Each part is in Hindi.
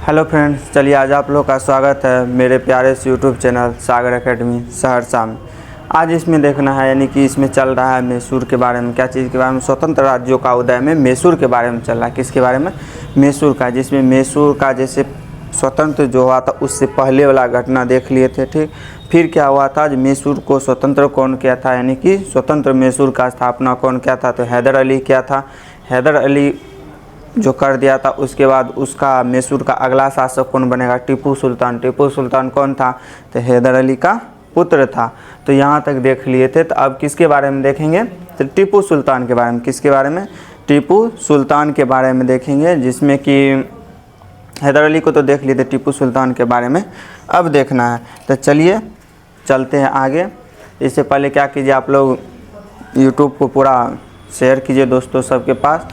हेलो फ्रेंड्स, चलिए आज आप लोग का स्वागत है मेरे प्यारे से यूट्यूब चैनल सागर एकेडमी सहरसा में। आज इसमें देखना है यानी कि इसमें चल रहा है मैसूर के बारे में। क्या चीज़ के बारे में? स्वतंत्र राज्यों का उदय में मैसूर के बारे में चल रहा है। किसके बारे में? मैसूर का। जिसमें मैसूर का जैसे स्वतंत्र जो हुआ था उससे पहले वाला घटना देख लिए थे, ठीक। फिर क्या हुआ था, जो मैसूर को स्वतंत्र कौन किया था, यानी कि स्वतंत्र मैसूर का स्थापना कौन किया था, तो हैदर अली किया था। हैदर अली जो कर दिया था, उसके बाद उसका मैसूर का अगला शासक कौन बनेगा, टीपू सुल्तान। टीपू सुल्तान कौन था, तो हैदर अली का पुत्र था। तो यहाँ तक देख लिए थे। तो अब किसके बारे में देखेंगे, तो टीपू सुल्तान के बारे में। किसके बारे में? टीपू सुल्तान के बारे में देखेंगे, जिसमें कि हैदर अली को तो देख लिए थे, टीपू सुल्तान के बारे में अब देखना है। तो चलिए चलते हैं आगे। इससे पहले क्या कीजिए, आप लोग यूट्यूब को पूरा शेयर कीजिए दोस्तों सबके पास,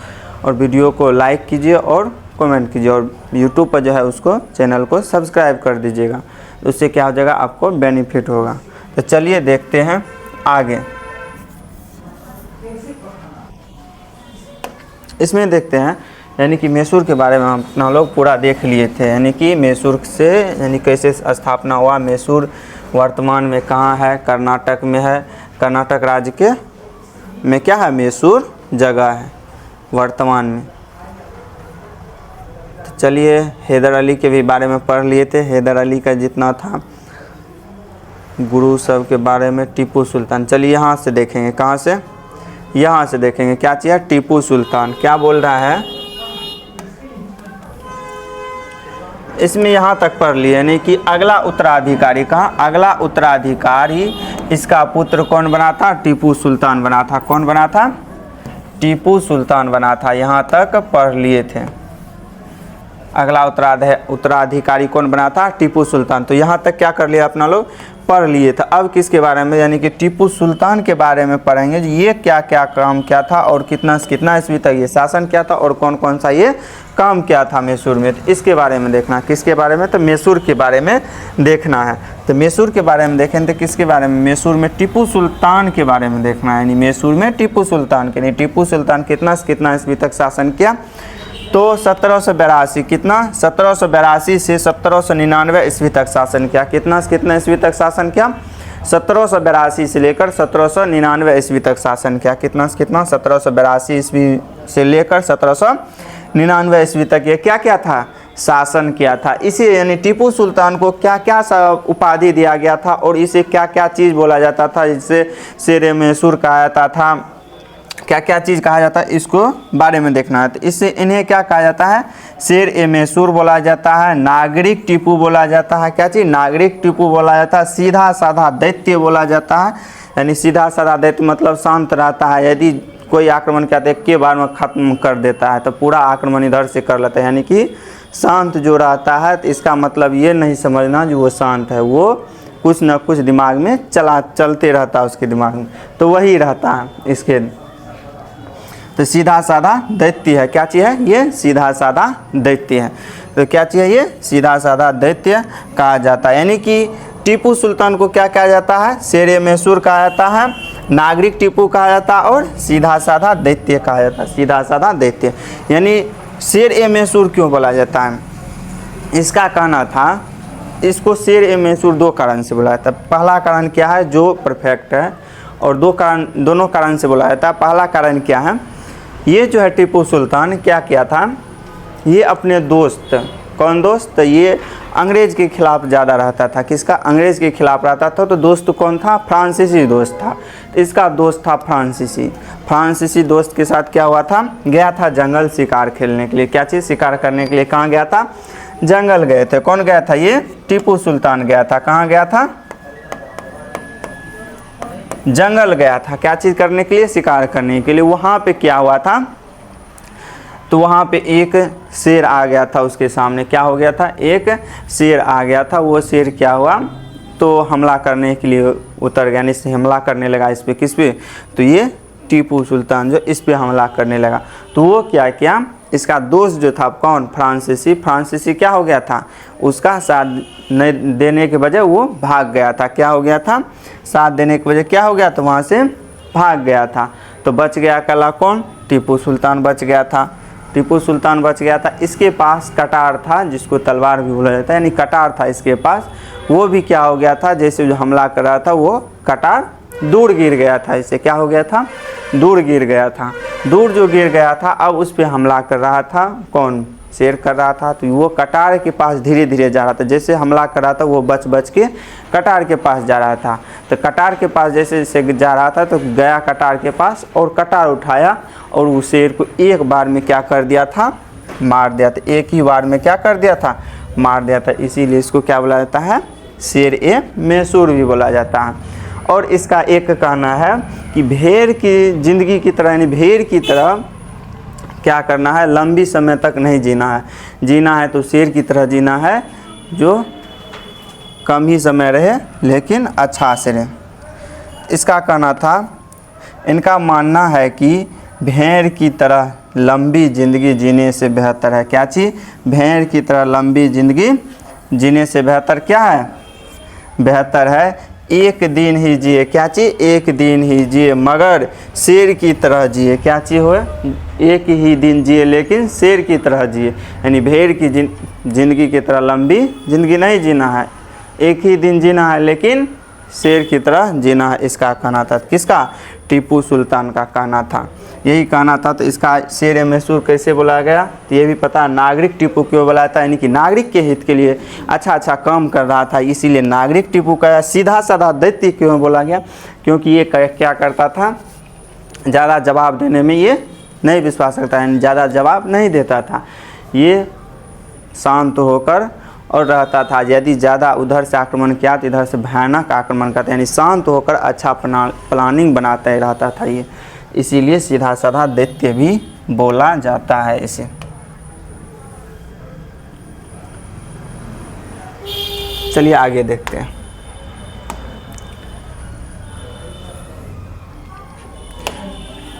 और वीडियो को लाइक कीजिए और कमेंट कीजिए, और यूट्यूब पर जो है उसको चैनल को सब्सक्राइब कर दीजिएगा। उससे क्या हो जाएगा, आपको बेनिफिट होगा। तो चलिए देखते हैं आगे। इसमें देखते हैं यानी कि मैसूर के बारे में हम अपना लोग पूरा देख लिए थे, यानी कि मैसूर से यानी कैसे स्थापना हुआ। मैसूर वर्तमान में कहाँ है? कर्नाटक में है। कर्नाटक राज्य के में क्या है, मैसूर जगह है वर्तमान में। तो चलिए हैदर अली के भी बारे में पढ़ लिए थे। हैदर अली का जितना था गुरु सब के बारे में। टीपू सुल्तान, चलिए यहाँ से देखेंगे। कहाँ से? यहाँ से देखेंगे। क्या चाहिए? टीपू सुल्तान क्या बोल रहा है इसमें, यहाँ तक पढ़ लिए, यानी कि अगला उत्तराधिकारी। कहाँ? अगला उत्तराधिकारी इसका पुत्र कौन बना था? टीपू सुल्तान बना था। कौन बना था? टीपू सुल्तान बना था। यहाँ तक पढ़ लिए थे। अगला उत्तराधिकारी कौन बना था? टीपू सुल्तान। तो यहाँ तक क्या कर लिया अपना लोग, पढ़ लिए था। अब किसके बारे में, यानी कि टीपू सुल्तान के बारे में पढ़ेंगे। ये क्या क्या काम किया था और कितना से कितना ईस्वी तक ये शासन किया था, और कौन कौन सा ये काम किया था मैसूर में। तो इसके बारे में देखना। किसके बारे में? तो मैसूर के बारे में देखना है। तो मैसूर के बारे में देखें तो किसके बारे में? मैसूर में टीपू सुल्तान के बारे में देखना है। यानी मैसूर में टीपू सुल्तान के नहीं, टीपू सुल्तान कितना से कितना ईस्वी तक शासन किया, तो 1782। कितना? 1782 से 1799 ईस्वी तक शासन किया। कितना से कितना ईस्वी तक शासन किया? 1782 से लेकर 1799 ईस्वी तक शासन किया। कितना से कितना? 1782 ईस्वी से लेकर 1799 ईस्वी तक ये क्या क्या था, शासन किया था। इसे यानी टीपू सुल्तान को क्या क्या उपाधि दिया गया था, और इसे क्या क्या चीज़ बोला जाता था, जिससे शेर मैसूर कहा जाता था, क्या क्या चीज़ कहा जाता है, इसको बारे में देखना है। तो इससे इन्हें क्या कहा जाता है? शेर ए मैसूर बोला जाता है, नागरिक टीपू बोला जाता है। क्या चीज़? नागरिक टीपू बोला जाता है। सीधा साधा दैत्य बोला जाता है, यानी सीधा साधा दैत्य मतलब शांत रहता है। यदि कोई आक्रमण करते हैं के बार में ख़त्म कर देता है, तो पूरा आक्रमण इधर से कर लेता है, यानी कि शांत जो रहता है। तो इसका मतलब ये नहीं समझना जो वो शांत है, वो कुछ न कुछ दिमाग में चलते रहता है उसके दिमाग में, तो वही रहता है इसके। तो सीधा साधा दैत्य है। क्या चीज़ है ये? सीधा साधा दैत्य है। तो क्या चीज़ है ये? सीधा साधा दैत्य कहा जाता है। यानी कि टीपू सुल्तान को क्या कहा जाता है? शेर ए मैसूर कहा जाता है, नागरिक टीपू कहा जाता है, और सीधा साधा दैत्य कहा जाता है। सीधा साधा दैत्य। यानी शेर ए मैसूर क्यों बोला जाता है? इसका कहना था, इसको शेर ए मैसूर दो कारण से बोला जाता है। पहला कारण क्या है, जो परफेक्ट है, और दोनों कारण से बोला जाता है। पहला कारण क्या है, ये जो है टीपू सुल्तान क्या किया था, ये अपने दोस्त, कौन दोस्त, ये अंग्रेज़ के खिलाफ ज़्यादा रहता था। किसका? अंग्रेज़ के खिलाफ रहता था। तो दोस्त कौन था? फ्रांसीसी दोस्त था। इसका दोस्त था फ्रांसीसी। फ्रांसीसी दोस्त के साथ क्या हुआ था, गया था जंगल शिकार खेलने के लिए। क्या चीज़? शिकार करने के लिए। कहाँ गया था? जंगल गए थे। कौन गया था? ये टीपू सुल्तान गया था। कहाँ गया था? जंगल गया था। क्या चीज़ करने के लिए? शिकार करने के लिए। वहाँ पे क्या हुआ था, तो वहाँ पे एक शेर आ गया था उसके सामने। क्या हो गया था? एक शेर आ गया था। वो शेर क्या हुआ, तो हमला करने के लिए उतर गया, इससे हमला करने लगा इस पे। किस पे? तो ये टीपू सुल्तान जो इस पे हमला करने लगा। तो वो क्या किया, इसका दोस्त जो था कौन, फ्रांसीसी क्या हो गया था, उसका साथ नहीं देने के वजह वो भाग गया था। क्या हो गया था? साथ देने की वजह क्या हो गया, तो वहाँ से भाग गया था। तो बच गया अकेला कौन, टीपू सुल्तान बच गया था। टीपू सुल्तान बच गया था। इसके पास कटार था, जिसको तलवार भी बोला जाता है, यानी कटार था इसके पास। वो भी क्या हो गया था, जैसे जो हमला कर रहा था वो कटार दूर गिर गया था। इससे क्या हो गया था, दूर गिर गया था। दूर जो गिर गया था, अब उस पर हमला कर रहा था कौन, शेर कर रहा था। तो वो कटार के पास धीरे धीरे जा रहा था, जैसे हमला कर रहा था वो बच बच के कटार के पास जा रहा था। तो कटार के पास जैसे जैसे जा रहा था तो गया कटार के पास और कटार उठाया और उस शेर को एक बार में क्या कर दिया था, मार दिया था। एक ही बार में क्या कर दिया था, मार दिया था। इसीलिए इसको क्या बोला जाता है, शेर ए मैसूर भी बोला जाता है। और इसका एक कहना है कि भेड़ की ज़िंदगी की तरह, यानी भेड़ की तरह क्या करना है, लंबी समय तक नहीं जीना है। जीना है तो शेर की तरह जीना है, जो कम ही समय रहे लेकिन अच्छा से रहे। इसका कहना था, इनका मानना है कि भेड़ की तरह लंबी ज़िंदगी जीने से बेहतर है, क्या चीज़, भेड़ की तरह लंबी ज़िंदगी जीने से बेहतर क्या है, बेहतर है एक दिन ही जिए, क्या चीज़, एक दिन ही जिए मगर शेर की तरह जिए। क्या चीज़ हो, एक ही दिन जिए लेकिन शेर की तरह जिए। यानी भेड़ की ज़िंदगी की तरह लंबी ज़िंदगी नहीं जीना है, एक ही दिन जीना है लेकिन शेर की तरह जीना है। इसका कहना था, किसका, टीपू सुल्तान का कहना था, यही कहना था। तो इसका शेर मैसूर कैसे बोला गया, तो ये भी पता, नागरिक टीपू क्यों बोला था, यानी कि नागरिक के हित के लिए अच्छा काम कर रहा था, इसीलिए नागरिक टीपू का। सीधा साधा दैत्य क्यों बोला गया, क्योंकि ये क्या करता था, ज़्यादा जवाब देने में ये नहीं विश्वास रखता है, ज़्यादा जवाब नहीं देता था, ये शांत होकर और रहता था। यदि ज़्यादा उधर से आक्रमण किया तो इधर से भयानक आक्रमण करता, यानी शांत होकर अच्छा प्लानिंग बनाता ही रहता था ये, इसीलिए सीधा साधा दैत्य भी बोला जाता है इसे। चलिए आगे देखते हैं।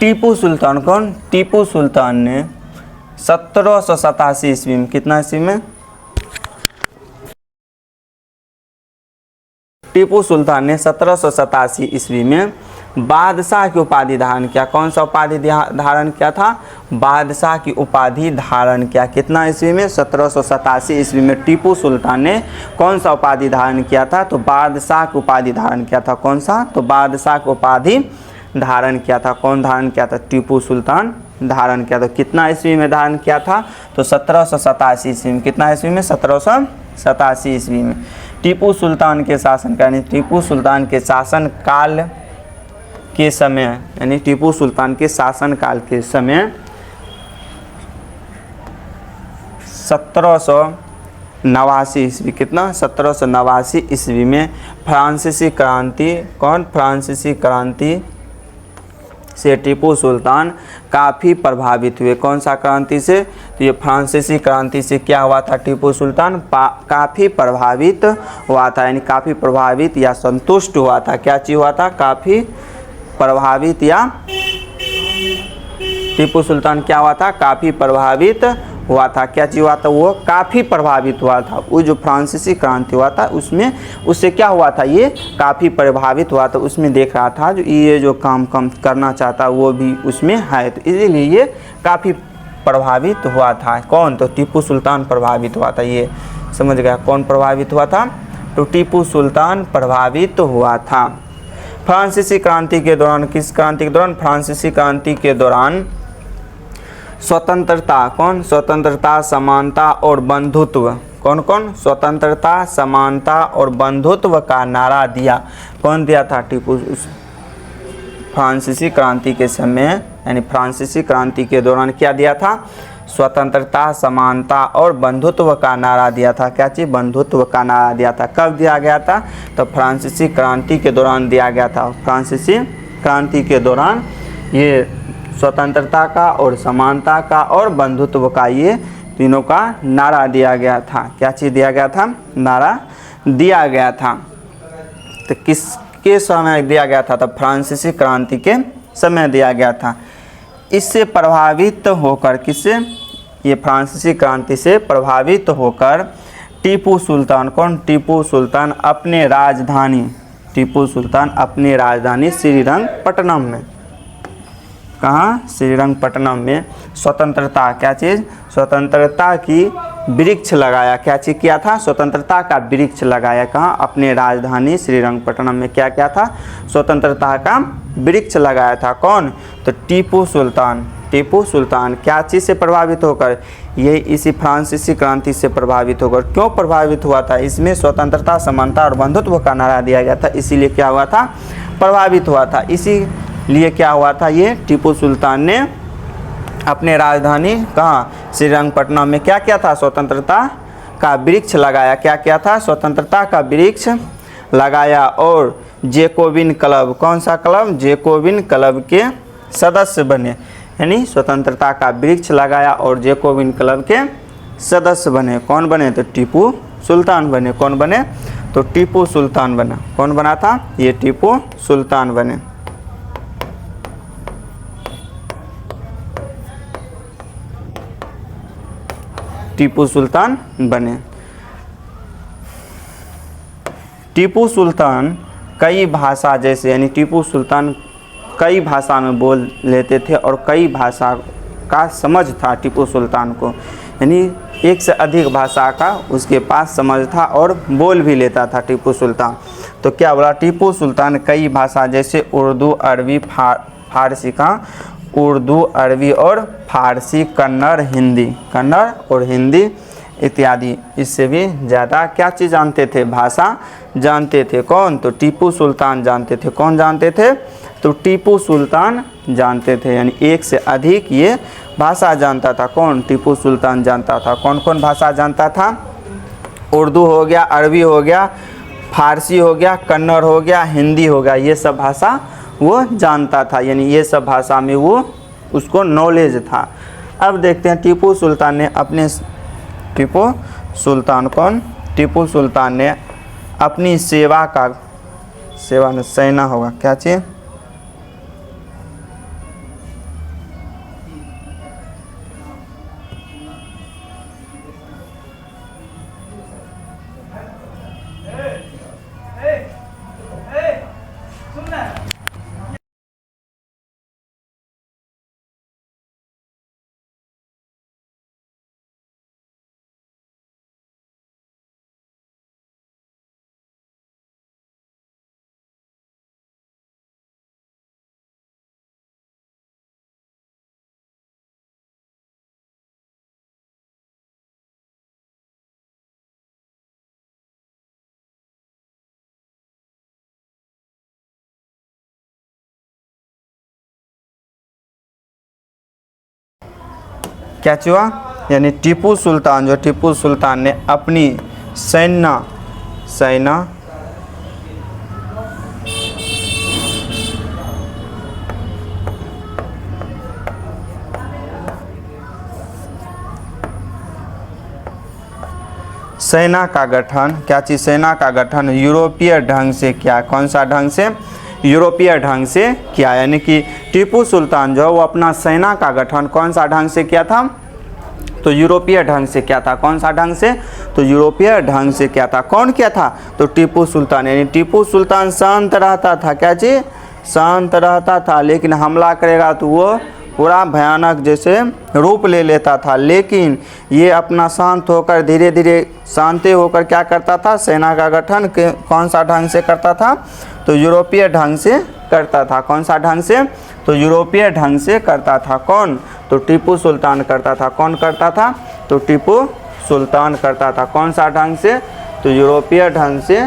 टीपू सुल्तान कौन, टीपू सुल्तान ने 1787 ईस्वी में, कितना ईस्वी में, टीपू सुल्तान ने 1787 ईस्वी में बादशाह की उपाधि धारण किया। कौन सा उपाधि धारण किया था, बादशाह की उपाधि धारण किया। कितना ईस्वी में, 1787 ईस्वी में टीपू सुल्तान ने कौन सा उपाधि धारण किया था, तो बादशाह की उपाधि धारण किया था। कौन सा, तो बादशाह की उपाधि धारण किया था। कौन धारण किया था, टीपू सुल्तान धारण किया था। कितना ईस्वी में धारण किया था, तो 1787 ईस्वी में। कितना ईस्वी में, 1787 ईस्वी में। टीपू सुल्तान के शासन का, यानी टीपू सुल्तान के शासन काल के समय, यानी टीपू सुल्तान के शासन काल के समय 1789 ईस्वी, कितना, 1789 ईस्वी में फ्रांसीसी क्रांति, कौन, फ्रांसीसी क्रांति से टीपू सुल्तान काफ़ी प्रभावित हुए। कौन सा क्रांति से, तो ये फ्रांसीसी क्रांति से क्या हुआ था, टीपू सुल्तान काफ़ी प्रभावित हुआ था, यानी काफ़ी प्रभावित या संतुष्ट हुआ था। क्या चीज़ हुआ था, काफ़ी प्रभावित या, टीपू सुल्तान क्या हुआ था, काफ़ी प्रभावित हुआ था। क्या चीज़ हुआ था, वो काफ़ी प्रभावित हुआ था। वो जो फ्रांसीसी क्रांति हुआ था उसमें, उससे क्या हुआ था, ये काफ़ी प्रभावित हुआ था। उसमें देख रहा था जो ये जो काम करना चाहता वो भी उसमें है, तो इसीलिए ये काफ़ी प्रभावित हुआ था। कौन, तो टीपू सुल्तान प्रभावित हुआ था। ये समझ गया, कौन प्रभावित हुआ था, तो टीपू सुल्तान प्रभावित हुआ था। फ्रांसीसी क्रांति के दौरान, किस क्रांति के दौरान, फ्रांसीसी क्रांति के दौरान स्वतंत्रता, कौन, स्वतंत्रता, समानता और बंधुत्व, कौन कौन, स्वतंत्रता, समानता और बंधुत्व का नारा दिया। कौन दिया था, टीपू, फ्रांसीसी क्रांति के समय, यानी फ्रांसीसी क्रांति के दौरान क्या दिया था, स्वतंत्रता, समानता और बंधुत्व का नारा दिया था। क्या चीज़, बंधुत्व का नारा दिया था। कब दिया गया था, तो फ्रांसीसी क्रांति के दौरान दिया गया था। फ्रांसीसी क्रांति के दौरान ये स्वतंत्रता का और समानता का और बंधुत्व का, ये तीनों का नारा दिया गया था। क्या चीज़ दिया गया था, नारा दिया गया था। तो किसके समय दिया गया था, तो फ्रांसीसी क्रांति के समय दिया गया था। इससे प्रभावित होकर, किससे, ये फ्रांसीसी क्रांति से प्रभावित होकर टीपू सुल्तान, कौन, टीपू सुल्तान अपने राजधानी, टीपू सुल्तान अपनी राजधानी श्रीरंगपट्टनम में, कहाँ, श्रीरंगपट्टनम में स्वतंत्रता, क्या चीज़, स्वतंत्रता की वृक्ष लगाया। क्या चीज़ किया था, स्वतंत्रता का वृक्ष लगाया। कहाँ, अपने राजधानी श्रीरंगपट्टनम में क्या क्या था, स्वतंत्रता का वृक्ष लगाया था। कौन, तो टीपू सुल्तान। टीपू सुल्तान क्या चीज़ से प्रभावित होकर, ये इसी फ्रांसीसी क्रांति से प्रभावित होकर। क्यों प्रभावित हुआ था, इसमें स्वतंत्रता, समानता और बंधुत्व का नारा दिया गया था, इसीलिए क्या हुआ था, प्रभावित हुआ था। इसीलिए क्या हुआ था, ये टीपू सुल्तान ने अपने राजधानी कहाँ, श्रीरंगपट्टनम में क्या किया था, स्वतंत्रता का वृक्ष लगाया। क्या किया था, स्वतंत्रता का वृक्ष लगाया। और जेकोबिन क्लब, कौन सा क्लब, जेकोबिन क्लब के सदस्य बने। यानी स्वतंत्रता का वृक्ष लगाया और जेकोबिन क्लब के सदस्य बने। कौन बने, तो टीपू सुल्तान बने। कौन बने, तो टीपू सुल्तान बना। कौन बना था, ये टीपू सुल्तान बने। टीपू सुल्तान बने। टीपू सुल्तान कई भाषा जैसे, यानी टीपू सुल्तान कई भाषा में बोल लेते थे और कई भाषा का समझ था टीपू सुल्तान को, यानी एक से अधिक भाषा का उसके पास समझ था और बोल भी लेता था टीपू सुल्तान। तो क्या बोला, टीपू सुल्तान कई भाषा जैसे उर्दू, अरबी, फारसी का, उर्दू, अरबी और फारसी, कन्नड़, हिंदी, कन्नड़ और हिंदी इत्यादि, इससे भी ज़्यादा क्या चीज़ जानते थे, भाषा जानते थे। कौन, तो टीपू सुल्तान जानते थे। कौन जानते थे, तो टीपू सुल्तान जानते थे, यानी एक से अधिक ये भाषा जानता था। कौन, टीपू सुल्तान जानता था। कौन कौन भाषा जानता था, उर्दू हो गया, अरबी हो गया, फारसी हो गया, कन्नड़ हो गया, हिंदी हो गया, ये सब भाषा वो जानता था, यानी ये सब भाषा में वो उसको नॉलेज था। अब देखते हैं टीपू सुल्तान ने अपने, टीपू सुल्तान कौन, टीपू सुल्तान ने अपनी सेवा का, सेवा में सेना होगा, क्या चीज़, क्या हुआ, यानी टीपू सुल्तान, जो टीपू सुल्तान ने अपनी सेना सेना का गठन, क्या चीज़, सेना का गठन यूरोपीय ढंग से किया। कौन सा ढंग से, यूरोपीय ढंग से किया। यानी कि टीपू सुल्तान जो वो अपना सेना का गठन कौन सा ढंग से किया था, तो यूरोपीय ढंग से किया था। कौन सा ढंग से, तो यूरोपीय ढंग से किया था। कौन किया था, तो टीपू सुल्तान। यानी टीपू सुल्तान शांत रहता था, क्या चीज़, शांत रहता था, लेकिन हमला करेगा तो वो पूरा भयानक जैसे रूप ले लेता था। लेकिन ये अपना शांत होकर, धीरे धीरे शांति होकर क्या करता था, सेना का गठन कौन सा ढंग से करता था, तो यूरोपीय ढंग से करता था। कौन सा ढंग से, तो यूरोपीय ढंग से करता था। कौन, तो टीपू सुल्तान करता था। कौन करता था, तो टीपू सुल्तान करता था। कौन सा ढंग से, तो यूरोपीय ढंग से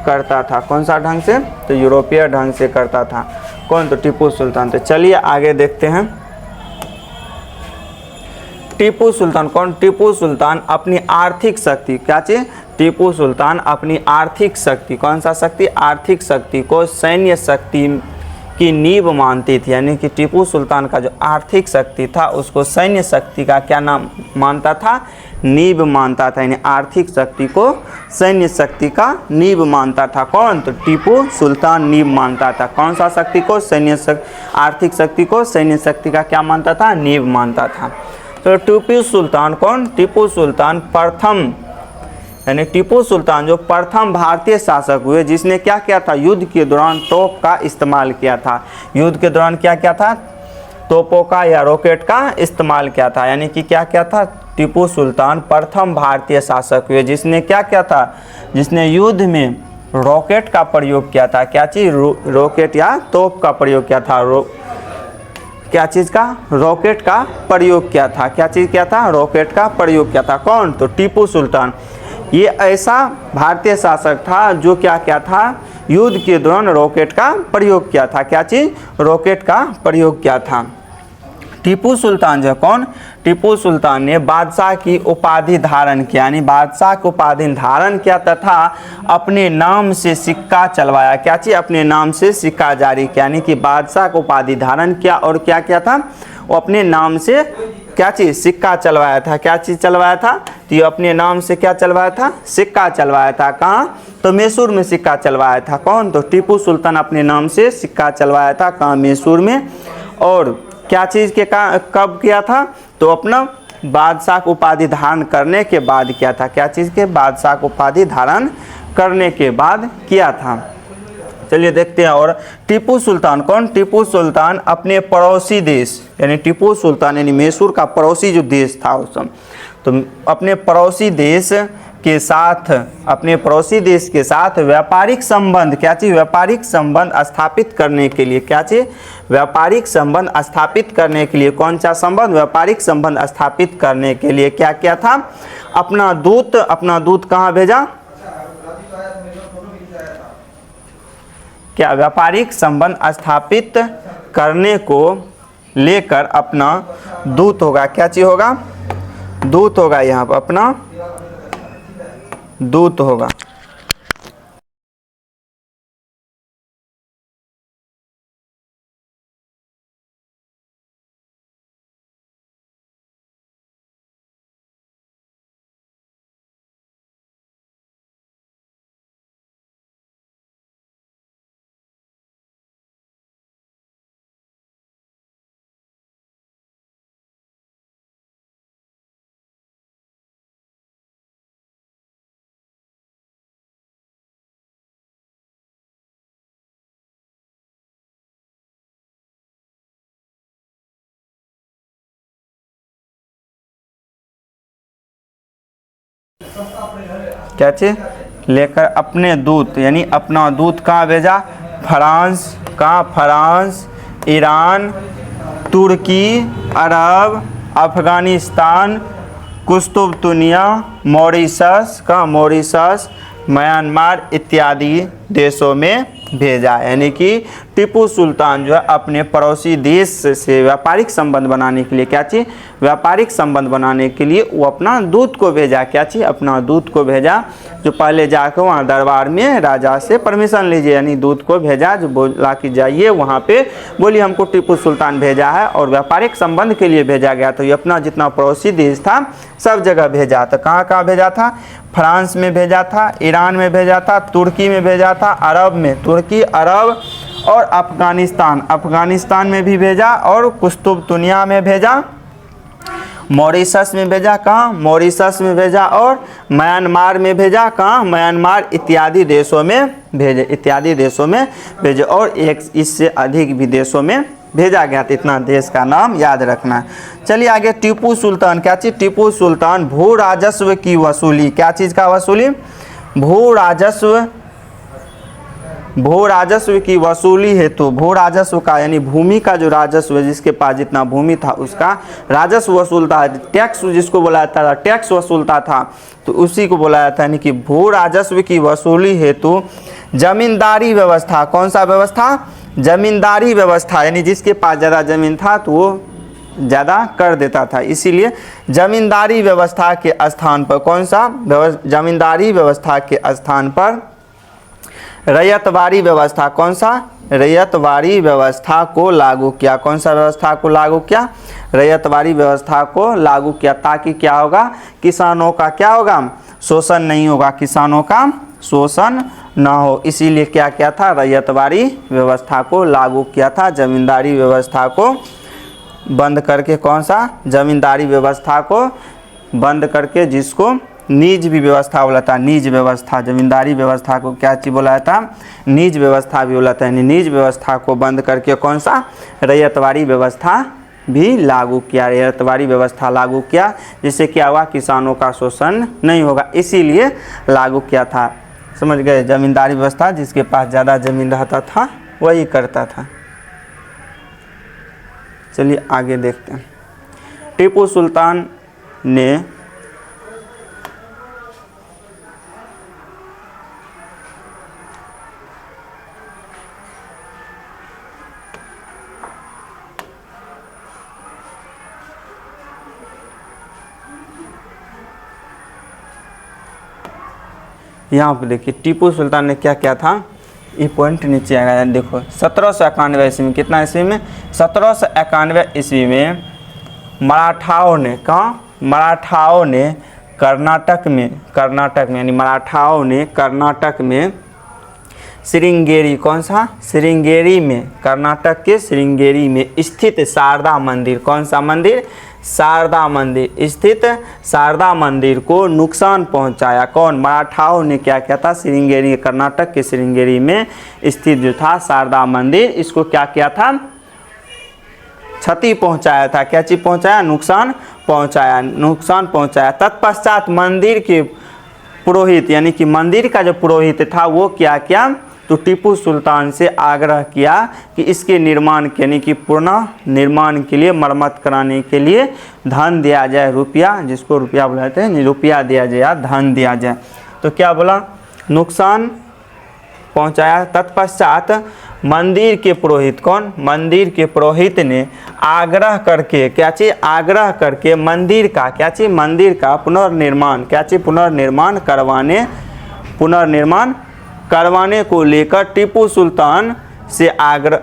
करता था। कौन सा ढंग से, तो यूरोपीय ढंग से करता था। कौन, तो टीपू सुल्तान। तो चलिए आगे देखते हैं। टीपू सुल्तान कौन, टीपू सुल्तान अपनी आर्थिक शक्ति, क्या चीज़, टीपू सुल्तान अपनी आर्थिक शक्ति, कौन सा शक्ति, आर्थिक शक्ति को सैन्य शक्ति की नींव मानती थी। यानी कि टीपू सुल्तान का जो आर्थिक शक्ति था उसको सैन्य शक्ति का क्या नाम मानता था, नींव मानता था। यानी आर्थिक शक्ति को सैन्य शक्ति का नींव मानता था। कौन, तो टीपू सुल्तान नींव मानता था। कौन सा शक्ति को, सैन्य शक्ति, आर्थिक शक्ति को सैन्य शक्ति का क्या मानता था, नींव मानता था। तो टीपू सुल्तान कौन, टीपू सुल्तान प्रथम, यानी टीपू सुल्तान जो प्रथम भारतीय शासक हुए जिसने क्या किया था, युद्ध के दौरान तोप का इस्तेमाल किया था। युद्ध के दौरान क्या किया था, तोपों का या रॉकेट का इस्तेमाल किया था। यानी कि क्या क्या था, टीपू सुल्तान प्रथम भारतीय शासक हुए जिसने क्या क्या था, जिसने युद्ध में रॉकेट का प्रयोग किया था। क्या चीज़, रॉकेट या तोप का प्रयोग किया था। क्या चीज़ का, रॉकेट का प्रयोग किया था। क्या चीज़ किया था, रॉकेट का प्रयोग किया था। कौन, तो टीपू सुल्तान। ये ऐसा भारतीय शासक था जो क्या क्या था, युद्ध के दौरान रॉकेट का प्रयोग किया था। क्या चीज़, रॉकेट का प्रयोग किया था। टीपू सुल्तान जो कौन, टीपू सुल्तान ने बादशाह की उपाधि धारण किया, यानी बादशाह की उपाधि धारण किया तथा अपने नाम से सिक्का चलवाया। क्या चीज़, अपने नाम से सिक्का जारी किया। यानी कि बादशाह को उपाधि धारण किया और क्या किया था, वो अपने नाम से क्या चीज़, सिक्का चलवाया था। क्या चीज़ चलवाया था, तो ये अपने नाम से क्या चलवाया था, सिक्का चलवाया था। कहाँ, तो मैसूर में सिक्का चलवाया था। कौन, तो टीपू सुल्तान अपने नाम से सिक्का चलवाया था। कहाँ, मैसूर में। और क्या चीज़ के कब किया था, तो अपना बादशाह को उपाधि धारण करने के बाद किया था। क्या चीज़ के, बादशाह को उपाधि धारण करने के बाद किया था। चलिए देखते हैं। और टीपू सुल्तान कौन, टीपू सुल्तान अपने पड़ोसी देश, यानी टीपू सुल्तान यानी मैसूर का पड़ोसी जो देश था उस समय, तो अपने पड़ोसी देश के साथ, अपने पड़ोसी देश के साथ व्यापारिक संबंध, क्या चीज़, व्यापारिक संबंध स्थापित करने के लिए, क्या चीज़, व्यापारिक संबंध स्थापित करने के लिए, कौन सा संबंध, व्यापारिक संबंध स्थापित करने के लिए क्या किया था, अपना दूत कहाँ भेजा, क्या, व्यापारिक संबंध स्थापित करने को लेकर अपना दूत होगा। क्या चीज़ होगा, दूत होगा, यहाँ पर अपना दूत होगा। क्या चीज़, लेकर अपने दूत, यानी अपना दूत कहाँ भेजा, फ्रांस, कहाँ, फ्रांस, ईरान, तुर्की, अरब, अफ़गानिस्तान, कुस्तुबतुनिया, मॉरिशस, कहाँ, मॉरिशस, म्यांमार इत्यादि देशों में भेजा। यानी कि टीपू सुल्तान जो है अपने पड़ोसी देश से व्यापारिक संबंध बनाने के लिए, क्या चीज़, व्यापारिक संबंध बनाने के लिए वो अपना दूत को भेजा। क्या चीज़, अपना दूत को भेजा, जो पहले जाकर वहाँ दरबार में राजा से परमिशन लीजिए, यानी दूत को भेजा जो बोला कि जाइए वहाँ पे, बोलिए हमको टीपू सुल्तान भेजा है और व्यापारिक संबंध के लिए भेजा गया। तो ये अपना जितना पड़ोसी देश था सब जगह भेजा। तो कहाँ कहाँ भेजा था, फ्रांस में भेजा था, ईरान में भेजा था, तुर्की में भेजा था, अरब में, तुर्की, अरब और अफ़गानिस्तान में भी भेजा, और कुस्तुबतुनिया में भेजा, मॉरिशस में भेजा, कहाँ, मॉरिशस में भेजा, और म्यांमार में भेजा, कहाँ, म्यांमार इत्यादि देशों में भेजे, इत्यादि देशों में भेजे, और एक इससे अधिक भी देशों में भेजा गया। तो इतना देश का नाम याद रखना। चलिए आगे, टीपू सुल्तान, क्या चीज़, टीपू सुल्तान भू राजस्व की वसूली, क्या चीज़ का वसूली, भू राजस्व की वसूली हेतु, भू राजस्व का यानी भूमि का जो राजस्व, जिसके पास जितना भूमि था उसका राजस्व वसूलता है, टैक्स जिसको बोला जाता था, टैक्स वसूलता था, तो उसी को बोला जाता है। यानी कि भू राजस्व की वसूली हेतु जमींदारी व्यवस्था, कौन सा व्यवस्था, जमींदारी व्यवस्था, यानी जिसके पास ज़्यादा ज़मीन था तो वो ज़्यादा कर देता था, इसीलिए जमींदारी व्यवस्था के स्थान पर कौन सा, जमींदारी व्यवस्था के स्थान पर रैयतवारी व्यवस्था, कौन सा, रैयतवारी व्यवस्था को लागू किया। कौन सा व्यवस्था को लागू किया, रैयतवारी व्यवस्था को लागू किया, ताकि क्या होगा, किसानों का क्या होगा, शोषण नहीं होगा, किसानों का शोषण ना हो, इसीलिए क्या किया था, रैयतवारी व्यवस्था को लागू किया था। जमींदारी व्यवस्था को बंद करके, कौन सा, जमींदारी व्यवस्था को बंद करके जिसको निज भी व्यवस्था बोला था, निज व्यवस्था, जमींदारी व्यवस्था को क्या चीज बोला था, निज व्यवस्था भी बोला था। यानी निज व्यवस्था को बंद करके कौन सा, रैयतवाड़ी व्यवस्था भी लागू किया, रैयतवाड़ी व्यवस्था लागू किया, जिससे क्या हुआ, किसानों का शोषण नहीं होगा, इसीलिए लागू किया था। समझ गए, जमींदारी व्यवस्था, जिसके पास ज़्यादा जमीन रहता था वही करता था। चलिए आगे देखते हैं। टीपू सुल्तान ने यहाँ पर देखिए टीपू सुल्तान ने क्या किया था, ये पॉइंट नीचे आएगा। देखो 1791 ईस्वी में, कितना ईस्वी में, 1791 ईस्वी में मराठाओं ने, कहाँ, मराठाओं ने कर्नाटक में यानी मराठाओं ने कर्नाटक में श्रृंगेरी, कौन सा, श्रृंगेरी में, कर्नाटक के श्रृंगेरी में स्थित शारदा मंदिर, कौन सा मंदिर, शारदा मंदिर स्थित शारदा मंदिर को नुकसान पहुंचाया। कौन, मराठाओं ने क्या किया था, श्रृंगेरी, कर्नाटक के श्रृंगेरी में स्थित जो था शारदा मंदिर, इसको क्या किया था, क्षति पहुंचाया था। क्या चीज पहुंचाया, नुकसान पहुंचाया। तत्पश्चात मंदिर के पुरोहित, यानी कि मंदिर का जो पुरोहित था वो क्या किया, तो टीपू सुल्तान से आग्रह किया कि इसके निर्माण के, यानी कि पुनः निर्माण के लिए, मरम्मत कराने के लिए धन दिया जाए, रुपया, जिसको रुपया बुलाते हैं, रुपया दिया जाए, धन दिया जाए। तो क्या बोला, नुकसान पहुंचाया। तत्पश्चात मंदिर के पुरोहित, कौन, मंदिर के पुरोहित ने आग्रह करके, क्या चीज, आग्रह करके मंदिर का, क्या चीज, मंदिर का पुनर्निर्माण, क्या चीज, पुनर्निर्माण करवाने को लेकर टीपू सुल्तान से आग्रह,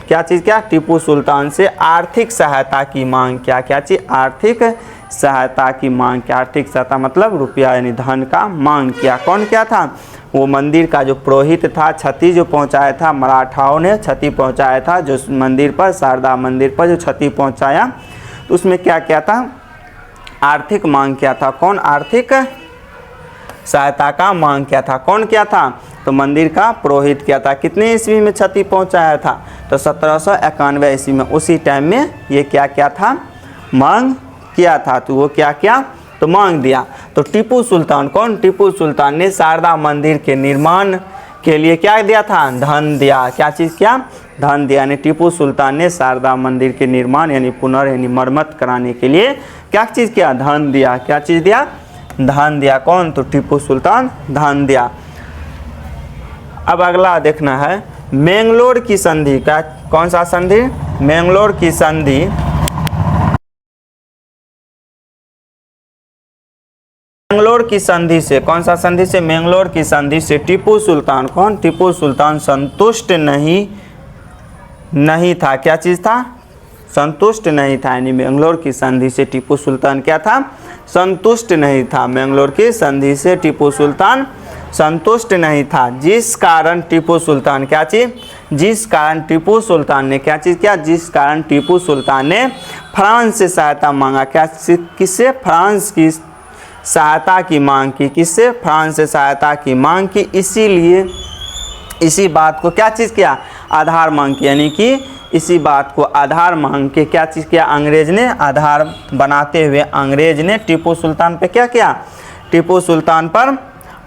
क्या चीज़, क्या, टीपू सुल्तान से आर्थिक सहायता की मांग किया। क्या चीज़, आर्थिक सहायता की मांग किया। आर्थिक सहायता मतलब रुपया यानी धन का मांग किया। कौन क्या था, वो मंदिर का जो पुरोहित था, क्षति जो पहुंचाया था, मराठाओं ने क्षति पहुंचाया था जो मंदिर पर, शारदा मंदिर पर जो क्षति पहुंचाया, तो उसमें क्या किया था, आर्थिक मांग किया था। कौन, आर्थिक सहायता का मांग किया था। कौन किया था, तो मंदिर का पुरोहित किया था। कितने ईस्वी में क्षति पहुंचाया था, तो 1791 ईस्वी में। उसी टाइम में ये क्या किया था, मांग किया था। तो वो क्या किया, तो मांग दिया। तो टीपू सुल्तान, कौन, टीपू सुल्तान ने शारदा मंदिर के निर्माण के लिए क्या दिया था, धन दिया। क्या चीज़ किया, धन दिया। यानी टीपू सुल्तान ने शारदा मंदिर के निर्माण यानी यानी मरम्मत कराने के लिए क्या चीज़ किया, धन दिया। क्या चीज़ दिया, धन दिया। कौन, तो टीपू सुल्तान धन दिया। अब अगला देखना है मैंगलोर की संधि का, कौन सा संधि, मैंगलोर की संधि। मैंगलोर की संधि से, कौन सा संधि से, मैंगलोर की संधि से टीपू सुल्तान, कौन, टीपू सुल्तान संतुष्ट नहीं था। क्या चीज़ था, संतुष्ट नहीं था। यानी मैंगलोर की संधि से टीपू सुल्तान क्या था, संतुष्ट नहीं था। मैंगलोर की संधि से टीपू सुल्तान संतुष्ट नहीं था, जिस कारण टीपू सुल्तान, क्या चीज़, जिस कारण टीपू सुल्तान ने क्या चीज़ किया, जिस कारण टीपू सुल्तान ने फ्रांस से सहायता मांगा। क्या, किससे, फ्रांस की सहायता की मांग की। किससे, फ्रांस से सहायता की मांग की। इसीलिए इसी बात को क्या चीज़ किया, आधार मांग की। यानी कि इसी बात को आधार मांग के क्या चीज़ किया, अंग्रेज ने आधार बनाते हुए अंग्रेज ने टीपू सुल्तान पे क्या किया, टीपू सुल्तान पर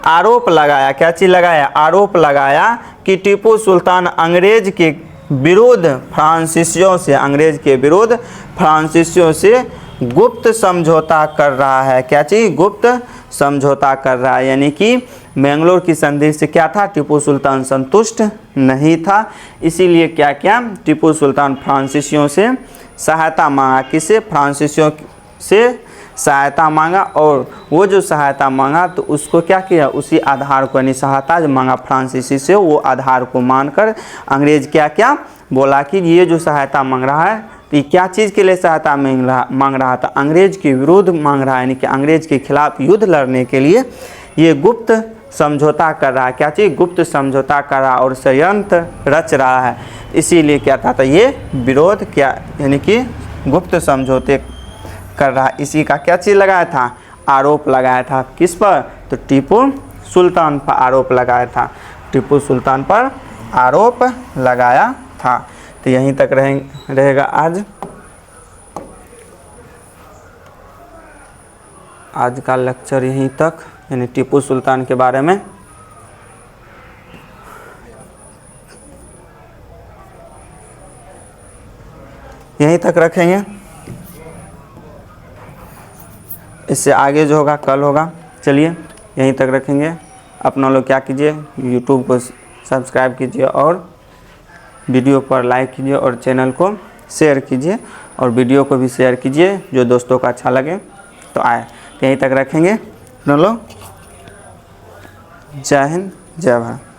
आरोप लगाया। क्या चीज़ लगाया, आरोप लगाया कि टीपू सुल्तान अंग्रेज के विरुद्ध फ्रांसीसियों से, अंग्रेज के विरुद्ध फ्रांसीसियों से गुप्त समझौता कर रहा है। क्या चीज़, गुप्त समझौता कर रहा है। यानी कि मैंगलोर की संधि से क्या था, टीपू सुल्तान संतुष्ट नहीं था। इसीलिए क्या किया, टीपू सुल्तान फ्रांसीसियों से सहायता मांगा। किससे, फ्रांसीसियों से सहायता मांगा। और वो जो सहायता मांगा तो उसको क्या किया, उसी आधार को, यानी सहायता जो मांगा फ्रांसीसी से, वो आधार को मानकर अंग्रेज क्या क्या बोला कि ये जो सहायता मांग रहा है, तो ये क्या चीज़ के लिए सहायता मांग रहा था, अंग्रेज के विरुद्ध मांग रहा है। यानी कि अंग्रेज के खिलाफ युद्ध लड़ने के लिए ये गुप्त समझौता कर रहा है। क्या चीज़, गुप्त समझौता कर रहा है और षड्यंत्र रच रहा है। इसीलिए क्या था, तो ये विरोध क्या, यानी कि गुप्त समझौते कर रहा है। इसी का क्या चीज़ लगाया था, आरोप लगाया था, किस पर? तो टीपू सुल्तान पर आरोप लगाया था, टीपू सुल्तान पर आरोप लगाया था। तो यहीं तक रहेगा आज का लेक्चर यहीं तक, यानी टीपू सुल्तान के बारे में। यहीं तक रखेंगे, इससे आगे जो होगा कल होगा। चलिए यहीं तक रखेंगे। अपना लोग क्या कीजिए, यूट्यूब को सब्सक्राइब कीजिए और वीडियो पर लाइक कीजिए और चैनल को शेयर कीजिए और वीडियो को भी शेयर कीजिए, जो दोस्तों को अच्छा लगे तो आए। यहीं तक रखेंगे अपना लोग। जय हिंद, जय भारत।